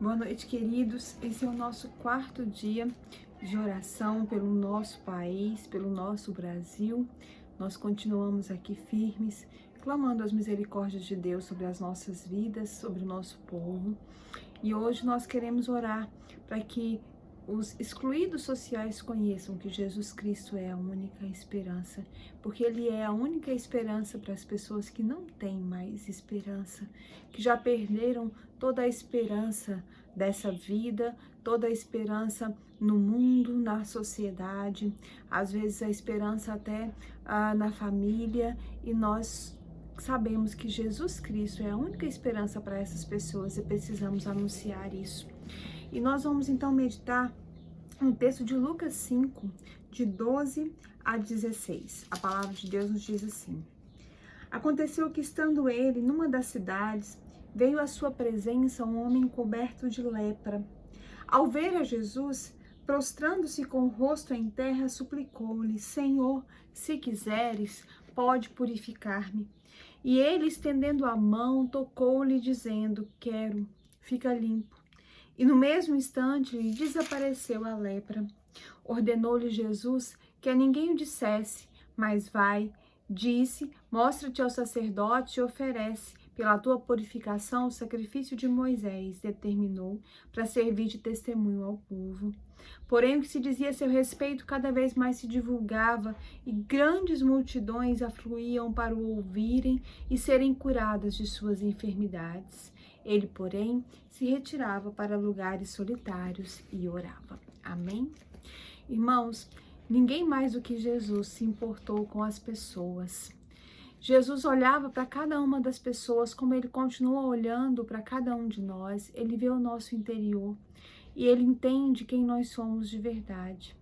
Boa noite, queridos. Esse é o nosso quarto dia de oração pelo nosso país, pelo nosso Brasil. Nós continuamos aqui firmes, clamando as misericórdias de Deus sobre as nossas vidas, sobre o nosso povo. E hoje nós queremos orar para que os excluídos sociais conheçam que Jesus Cristo é a única esperança, porque Ele é a única esperança para as pessoas que não têm mais esperança, que já perderam toda a esperança dessa vida, toda a esperança no mundo, na sociedade, às vezes a esperança até na família, e nós sabemos que Jesus Cristo é a única esperança para essas pessoas e precisamos anunciar isso. E nós vamos então meditar no texto de Lucas 5, de 12 a 16. A palavra de Deus nos diz assim: Aconteceu que, estando ele numa das cidades, veio à sua presença um homem coberto de lepra. Ao ver a Jesus, prostrando-se com o rosto em terra, suplicou-lhe: Senhor, se quiseres, pode purificar-me. E ele, estendendo a mão, tocou-lhe, dizendo: Quero, fica limpo. E no mesmo instante lhe desapareceu a lepra. Ordenou-lhe Jesus que a ninguém o dissesse, mas vai, disse, mostra-te ao sacerdote e oferece, pela tua purificação, o sacrifício de Moisés determinou para servir de testemunho ao povo. Porém, o que se dizia a seu respeito cada vez mais se divulgava e grandes multidões afluíam para o ouvirem e serem curadas de suas enfermidades. Ele, porém, se retirava para lugares solitários e orava. Amém? Irmãos, ninguém mais do que Jesus se importou com as pessoas. Jesus olhava para cada uma das pessoas como ele continua olhando para cada um de nós. Ele vê o nosso interior e ele entende quem nós somos de verdade.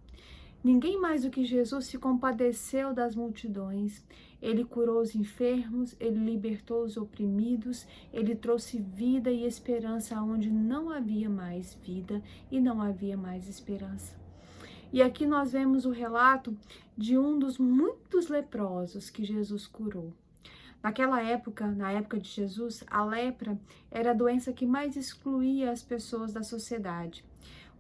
Ninguém mais do que Jesus se compadeceu das multidões. Ele curou os enfermos, ele libertou os oprimidos, ele trouxe vida e esperança onde não havia mais vida e não havia mais esperança. E aqui nós vemos o relato de um dos muitos leprosos que Jesus curou. Naquela época, na época de Jesus, a lepra era a doença que mais excluía as pessoas da sociedade.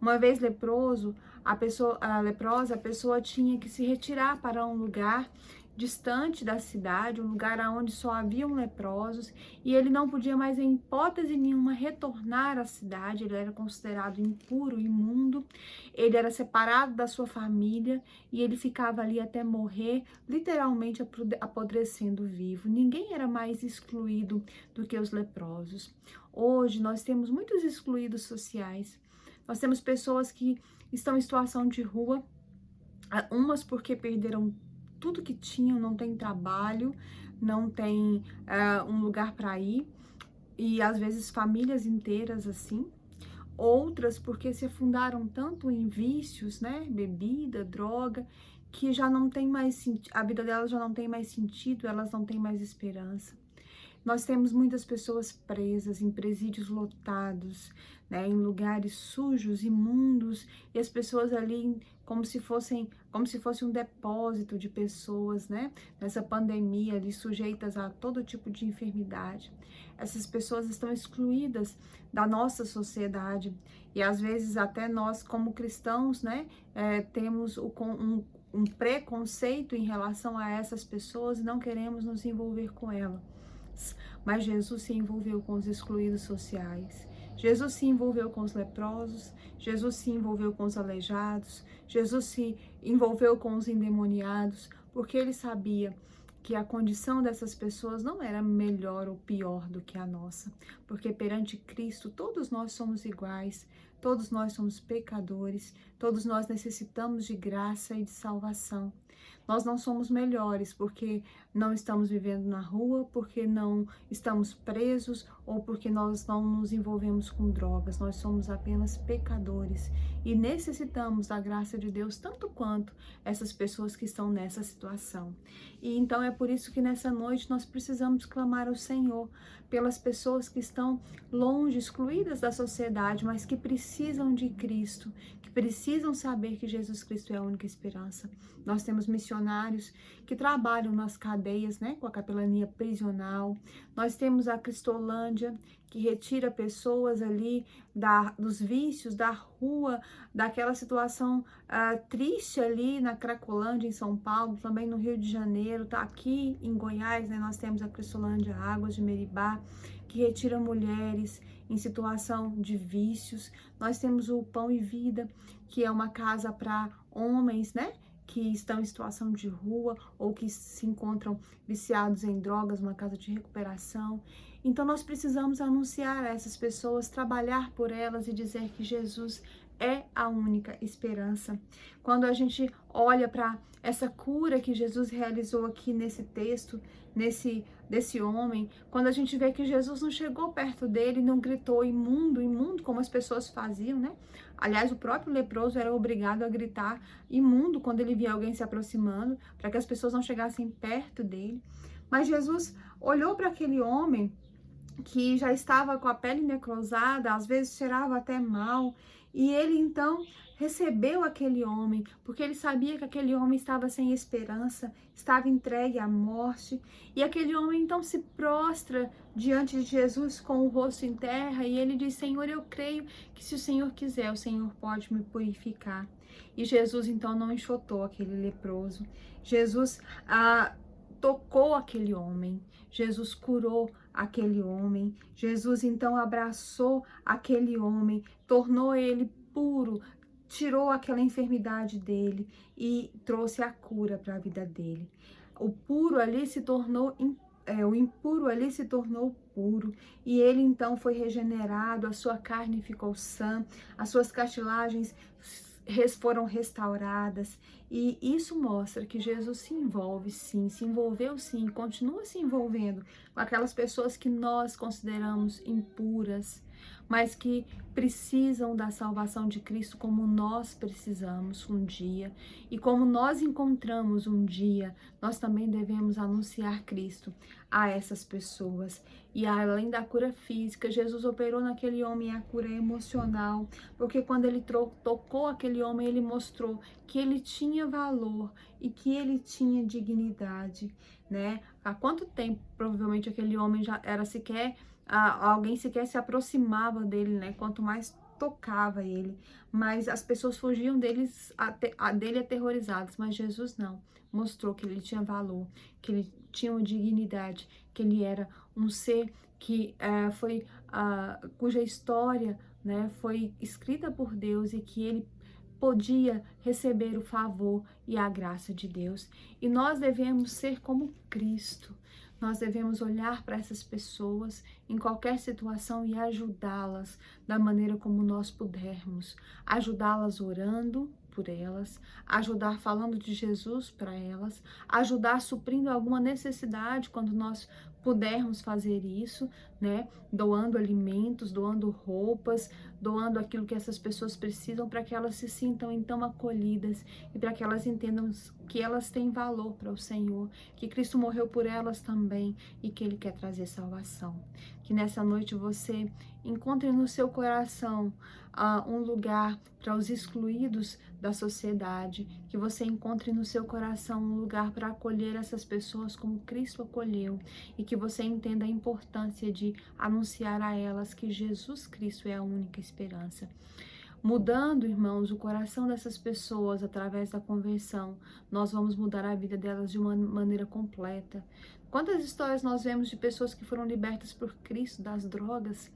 Uma vez leprosa, a pessoa tinha que se retirar para um lugar distante da cidade, um lugar onde só haviam leprosos, e ele não podia mais, em hipótese nenhuma, retornar à cidade. Ele era considerado impuro, imundo, ele era separado da sua família e ele ficava ali até morrer, literalmente apodrecendo vivo. Ninguém era mais excluído do que os leprosos. Hoje nós temos muitos excluídos sociais. Nós temos pessoas que estão em situação de rua, umas porque perderam tudo que tinham, não tem trabalho, não tem um lugar para ir, e às vezes famílias inteiras assim. Outras porque se afundaram tanto em vícios, né, bebida, droga, que já não tem mais a vida delas já não tem mais sentido, elas não têm mais esperança. Nós temos muitas pessoas presas em presídios lotados, né, em lugares sujos, imundos, e as pessoas ali como se fosse um depósito de pessoas, né, nessa pandemia ali sujeitas a todo tipo de enfermidade. Essas pessoas estão excluídas da nossa sociedade e às vezes até nós como cristãos, né, temos um preconceito em relação a essas pessoas e não queremos nos envolver com elas. Mas Jesus se envolveu com os excluídos sociais, Jesus se envolveu com os leprosos, Jesus se envolveu com os aleijados, Jesus se envolveu com os endemoniados, porque ele sabia que a condição dessas pessoas não era melhor ou pior do que a nossa, porque perante Cristo todos nós somos iguais, todos nós somos pecadores, todos nós necessitamos de graça e de salvação. Nós não somos melhores porque não estamos vivendo na rua, porque não estamos presos ou porque nós não nos envolvemos com drogas. Nós somos apenas pecadores e necessitamos da graça de Deus tanto quanto essas pessoas que estão nessa situação. E então é por isso que nessa noite nós precisamos clamar ao Senhor pelas pessoas que estão longe, excluídas da sociedade, mas que precisam precisam de Cristo, que precisam saber que Jesus Cristo é a única esperança. Nós temos missionários que trabalham nas cadeias, né, com a capelania prisional. Nós temos a Cristolândia, que retira pessoas ali dos vícios, da rua, daquela situação triste ali na Cracolândia, em São Paulo, também no Rio de Janeiro, tá aqui em Goiás, né, nós temos a Cristolândia Águas de Meribá, que retira mulheres em situação de vícios. Nós temos o Pão e Vida, que é uma casa para homens, né, que estão em situação de rua ou que se encontram viciados em drogas, uma casa de recuperação. Então nós precisamos anunciar a essas pessoas, trabalhar por elas e dizer que Jesus é a única esperança. Quando a gente olha para essa cura que Jesus realizou aqui nesse texto, desse homem, quando a gente vê que Jesus não chegou perto dele, não gritou imundo, imundo, como as pessoas faziam, né? Aliás, o próprio leproso era obrigado a gritar imundo quando ele via alguém se aproximando, para que as pessoas não chegassem perto dele. Mas Jesus olhou para aquele homem que já estava com a pele necrosada, às vezes cheirava até mal, e ele então recebeu aquele homem, porque ele sabia que aquele homem estava sem esperança, estava entregue à morte, e aquele homem então se prostra diante de Jesus com o rosto em terra, e ele diz: Senhor, eu creio que se o Senhor quiser, o Senhor pode me purificar. E Jesus então não enxotou aquele leproso, Jesus tocou aquele homem, Jesus curou aquele homem, Jesus então abraçou aquele homem, tornou ele puro, tirou aquela enfermidade dele e trouxe a cura para a vida dele. O puro ali se tornou o impuro ali se tornou puro, e ele então foi regenerado, a sua carne ficou sã, as suas cartilagens foram restauradas, e isso mostra que Jesus se envolve sim, se envolveu sim, continua se envolvendo com aquelas pessoas que nós consideramos impuras, mas que precisam da salvação de Cristo como nós precisamos um dia, e como nós encontramos um dia, nós também devemos anunciar Cristo a essas pessoas. E além da cura física, Jesus operou naquele homem a cura emocional, porque quando ele tocou aquele homem, ele mostrou que ele tinha valor e que ele tinha dignidade, né? Há quanto tempo provavelmente aquele homem já era alguém sequer se aproximava dele, né? Quanto mais tocava ele, mas as pessoas fugiam dele aterrorizadas, mas Jesus não, mostrou que ele tinha valor, que ele tinha uma dignidade, que ele era um ser que cuja história, né, foi escrita por Deus, e que ele podia receber o favor e a graça de Deus. E nós devemos ser como Cristo. Nós devemos olhar para essas pessoas em qualquer situação e ajudá-las da maneira como nós pudermos. Ajudá-las orando por elas, ajudar falando de Jesus para elas, ajudar suprindo alguma necessidade quando nós pudermos fazer isso, né? Doando alimentos, doando roupas, doando aquilo que essas pessoas precisam, para que elas se sintam então acolhidas e para que elas entendam que elas têm valor para o Senhor, que Cristo morreu por elas também e que Ele quer trazer salvação. Que nessa noite você encontre no seu coração um lugar para os excluídos da sociedade, que você encontre no seu coração um lugar para acolher essas pessoas como Cristo acolheu, e que você entenda a importância de anunciar a elas que Jesus Cristo é a única esperança. Mudando, irmãos, o coração dessas pessoas através da conversão, nós vamos mudar a vida delas de uma maneira completa. Quantas histórias nós vemos de pessoas que foram libertas por Cristo das drogas,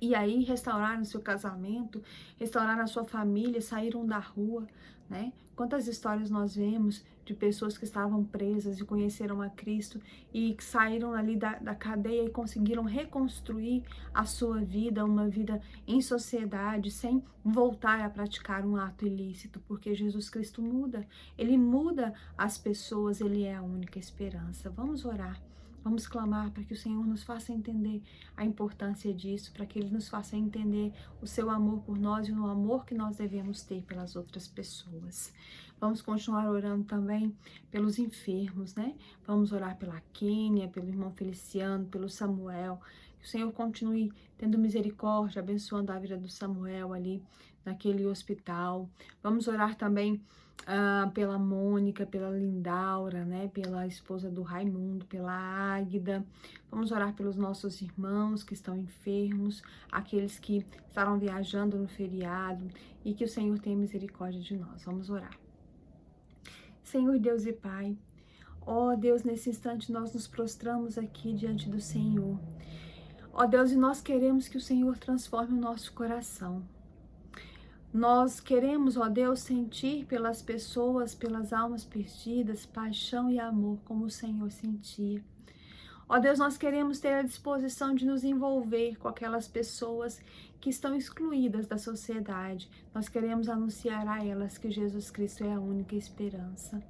e aí restauraram seu casamento, restauraram a sua família, saíram da rua, né? Quantas histórias nós vemos de pessoas que estavam presas e conheceram a Cristo e que saíram ali da cadeia e conseguiram reconstruir a sua vida, uma vida em sociedade, sem voltar a praticar um ato ilícito, porque Jesus Cristo muda, Ele muda as pessoas, Ele é a única esperança. Vamos orar. Vamos clamar para que o Senhor nos faça entender a importância disso, para que Ele nos faça entender o seu amor por nós e o amor que nós devemos ter pelas outras pessoas. Vamos continuar orando também pelos enfermos, né? Vamos orar pela Kênia, pelo irmão Feliciano, pelo Samuel. Que o Senhor continue tendo misericórdia, abençoando a vida do Samuel ali naquele hospital. Vamos orar também pela Mônica, pela Lindaura, né? Pela esposa do Raimundo, pela Águida. Vamos orar pelos nossos irmãos que estão enfermos, aqueles que estarão viajando no feriado, e que o Senhor tenha misericórdia de nós. Vamos orar. Senhor Deus e Pai, ó Deus, nesse instante nós nos prostramos aqui diante do Senhor. Ó Deus, e nós queremos que o Senhor transforme o nosso coração. Nós queremos, ó Deus, sentir pelas pessoas, pelas almas perdidas, paixão e amor como o Senhor sentia. Ó Deus, nós queremos ter a disposição de nos envolver com aquelas pessoas que estão excluídas da sociedade. Nós queremos anunciar a elas que Jesus Cristo é a única esperança.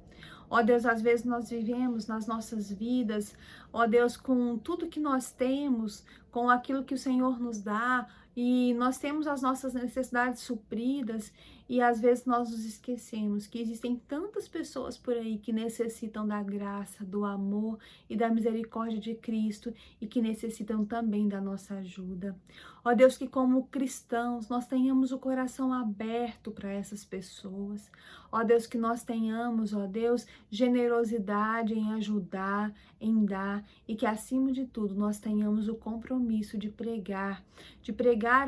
Ó Deus, às vezes nós vivemos nas nossas vidas, ó Deus, com tudo que nós temos, com aquilo que o Senhor nos dá, e nós temos as nossas necessidades supridas, e às vezes nós nos esquecemos que existem tantas pessoas por aí que necessitam da graça, do amor e da misericórdia de Cristo, e que necessitam também da nossa ajuda. Ó Deus, que como cristãos nós tenhamos o coração aberto para essas pessoas. Ó Deus, que nós tenhamos, ó Deus, generosidade em ajudar, em dar, e que acima de tudo nós tenhamos o compromisso de pregar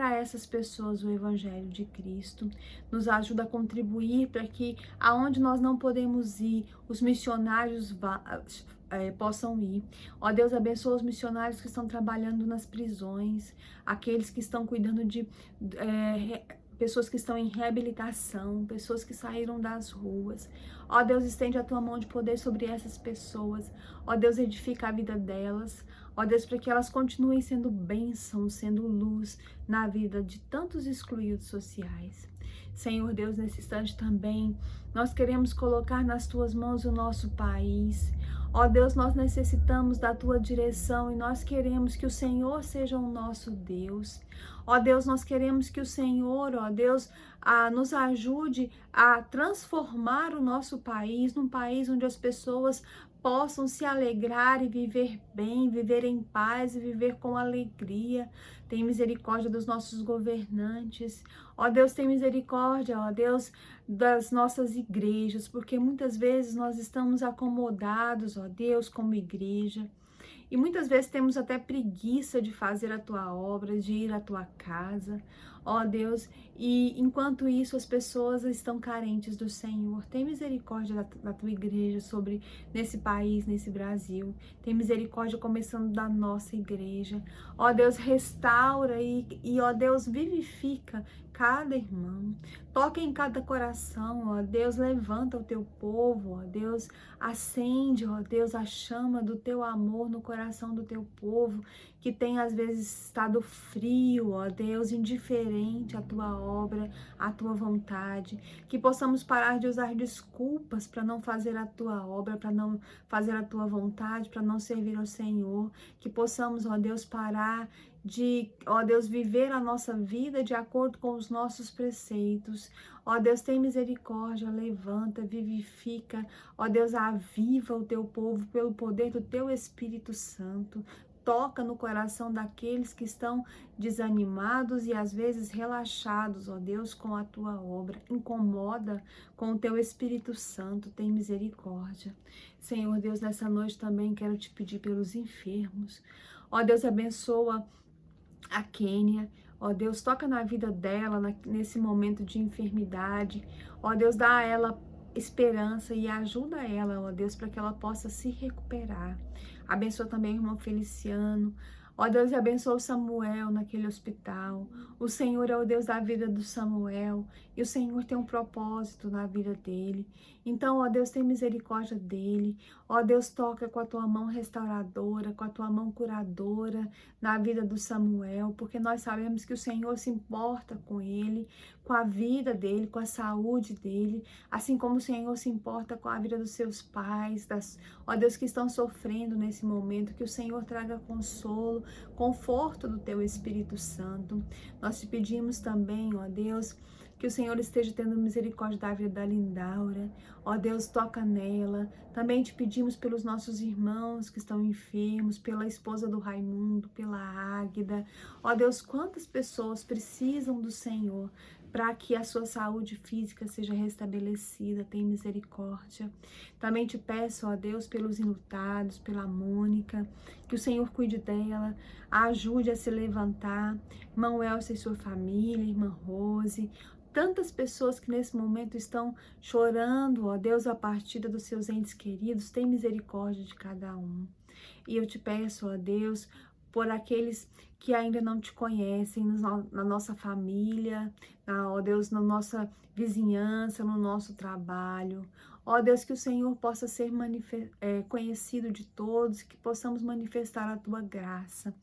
a essas pessoas o Evangelho de Cristo. Nos ajuda a contribuir para que aonde nós não podemos ir, os missionários possam ir. Ó Deus, abençoa os missionários que estão trabalhando nas prisões, aqueles que estão cuidando de pessoas que estão em reabilitação, pessoas que saíram das ruas. Ó Deus, estende a tua mão de poder sobre essas pessoas. Ó Deus, edifica a vida delas. Ó Deus, para que elas continuem sendo bênçãos, sendo luz na vida de tantos excluídos sociais. Senhor Deus, nesse instante também, nós queremos colocar nas tuas mãos o nosso país. Ó Deus, nós necessitamos da tua direção e nós queremos que o Senhor seja o nosso Deus. Ó Deus, nós queremos que o Senhor, ó Deus, nos ajude a transformar o nosso país num país onde as pessoas possam se alegrar e viver bem, viver em paz e viver com alegria. Tem misericórdia dos nossos governantes. Ó Deus, tem misericórdia, ó Deus, das nossas igrejas, porque muitas vezes nós estamos acomodados, ó Deus, como igreja. E muitas vezes temos até preguiça de fazer a tua obra, de ir à tua casa, ó Deus, e enquanto isso as pessoas estão carentes do Senhor. Tem misericórdia da tua igreja nesse país, nesse Brasil. Tem misericórdia começando da nossa igreja. Ó Deus, restaura e ó Deus, vivifica cada irmão. Toca em cada coração, ó Deus, levanta o teu povo, ó Deus, acende, ó Deus, a chama do teu amor no coração do teu povo, que tem às vezes estado frio, ó Deus, indiferente à tua obra, à tua vontade. Que possamos parar de usar desculpas para não fazer a tua obra, para não fazer a tua vontade, para não servir ao Senhor. Que possamos, ó Deus, parar de, ó Deus, viver a nossa vida de acordo com os nossos preceitos. Ó Deus, tem misericórdia, levanta, vivifica. Ó Deus, aviva o teu povo pelo poder do teu Espírito Santo. Toca no coração daqueles que estão desanimados e às vezes relaxados, ó Deus, com a tua obra. Incomoda com o teu Espírito Santo, tem misericórdia. Senhor Deus, nessa noite também quero te pedir pelos enfermos. Ó Deus, abençoa a Kênia. Ó Deus, toca na vida dela nesse momento de enfermidade. Ó Deus, dá a ela esperança e ajuda ela, ó Deus, para que ela possa se recuperar. Abençoa também o irmão Feliciano. Ó Deus, e abençoa o Samuel naquele hospital. O Senhor é o Deus da vida do Samuel e o Senhor tem um propósito na vida dele. Então, ó Deus, tem misericórdia dele. Ó Deus, toca com a tua mão restauradora, com a tua mão curadora na vida do Samuel, porque nós sabemos que o Senhor se importa com ele, com a vida dele, com a saúde dele, assim como o Senhor se importa com a vida dos seus pais, ó Deus, que estão sofrendo nesse momento, que o Senhor traga consolo, conforto do teu Espírito Santo. Nós te pedimos também, ó Deus, Que o Senhor esteja tendo misericórdia da vida da Lindaura. Ó Deus, toca nela. Também te pedimos pelos nossos irmãos que estão enfermos, pela esposa do Raimundo, pela Águida. Ó Deus, quantas pessoas precisam do Senhor para que a sua saúde física seja restabelecida. Tem misericórdia. Também te peço, ó Deus, pelos enlutados, pela Mônica, que o Senhor cuide dela, a ajude a se levantar. Irmão Elcio e sua família, irmã Rose, tantas pessoas que nesse momento estão chorando, ó Deus, a partida dos seus entes queridos. Tem misericórdia de cada um. E eu te peço, ó Deus, por aqueles que ainda não te conhecem, na nossa família, ó Deus, na nossa vizinhança, no nosso trabalho. Ó Deus, que o Senhor possa ser conhecido de todos, que possamos manifestar a tua graça.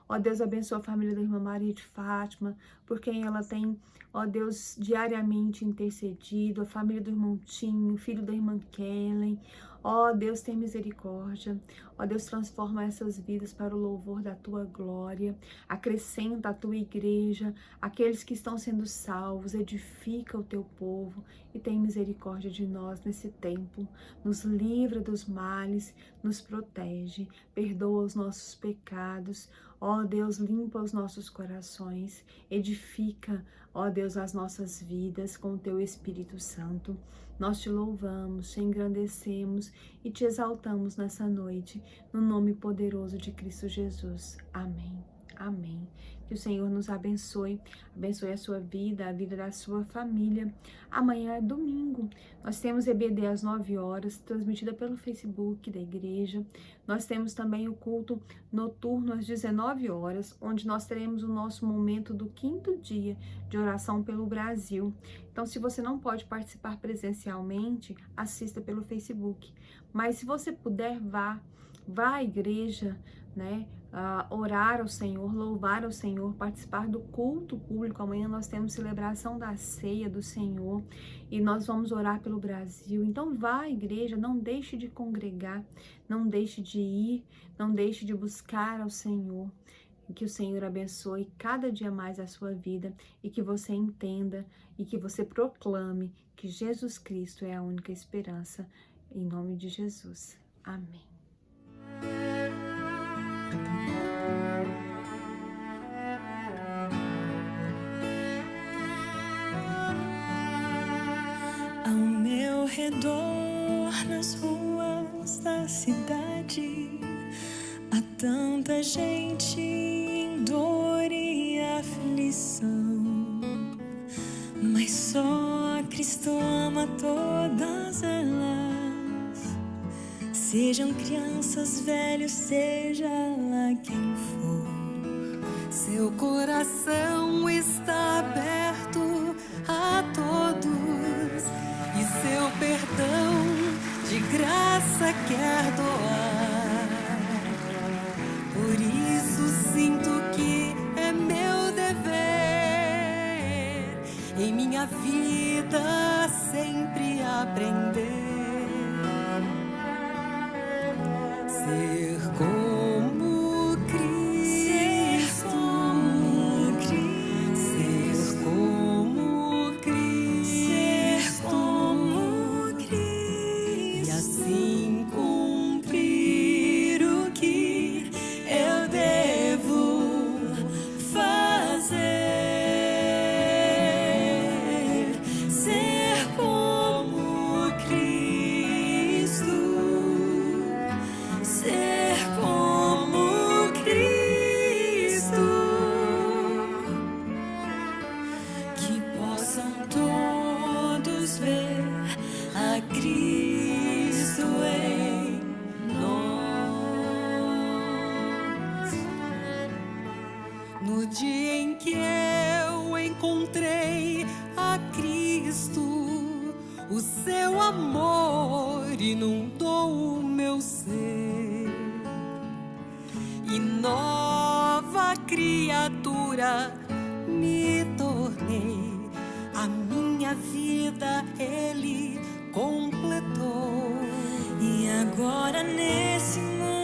Ó Deus, abençoa a família da irmã Maria de Fátima, por quem ela tem, ó Deus, diariamente intercedido, a família do irmão Tinho, filho da irmã Kellen. Ó Deus, tem misericórdia. Ó Deus, transforma essas vidas para o louvor da tua glória. Acrescenta a tua igreja, aqueles que estão sendo salvos, edifica o teu povo e tem misericórdia de nós nesse tempo. Nos livra dos males, nos protege, perdoa os nossos pecados. Ó Deus, limpa os nossos corações, edifica, ó Deus, as nossas vidas com o teu Espírito Santo. Nós te louvamos, te engrandecemos e te exaltamos nessa noite, no nome poderoso de Cristo Jesus. Amém. Amém. Que o Senhor nos abençoe, abençoe a sua vida, a vida da sua família. Amanhã é domingo, nós temos EBD às 9 horas, transmitida pelo Facebook da igreja. Nós temos também o culto noturno às 19 horas, onde nós teremos o nosso momento do 5º dia de oração pelo Brasil. Então, se você não pode participar presencialmente, assista pelo Facebook. Mas se você puder, vá à igreja, né? Orar ao Senhor, louvar ao Senhor, participar do culto público. Amanhã nós temos celebração da ceia do Senhor e nós vamos orar pelo Brasil. Então vá à igreja, não deixe de congregar, não deixe de ir, não deixe de buscar ao Senhor. Que o Senhor abençoe cada dia mais a sua vida e que você entenda e que você proclame que Jesus Cristo é a única esperança. Em nome de Jesus. Amém. Ao meu redor, nas ruas da cidade, há tanta gente em dor e aflição, mas só Cristo ama todas elas, sejam crianças, velhos, seja lá quem for. Seu coração está aberto a todos e seu perdão de graça quer doar. Por isso sinto que é meu dever em minha vida sempre aprender. Ser como Cristo, ser como Cristo, e assim cumprir o que eu devo fazer. Ser como Cristo, ser como Cristo, que possam todos ver a Cristo em nós. No dia em que eu encontrei a Cristo, o seu amor inundou o meu ser, e nova criatura me tornei. A minha vida Ele completou, e agora nesse mundo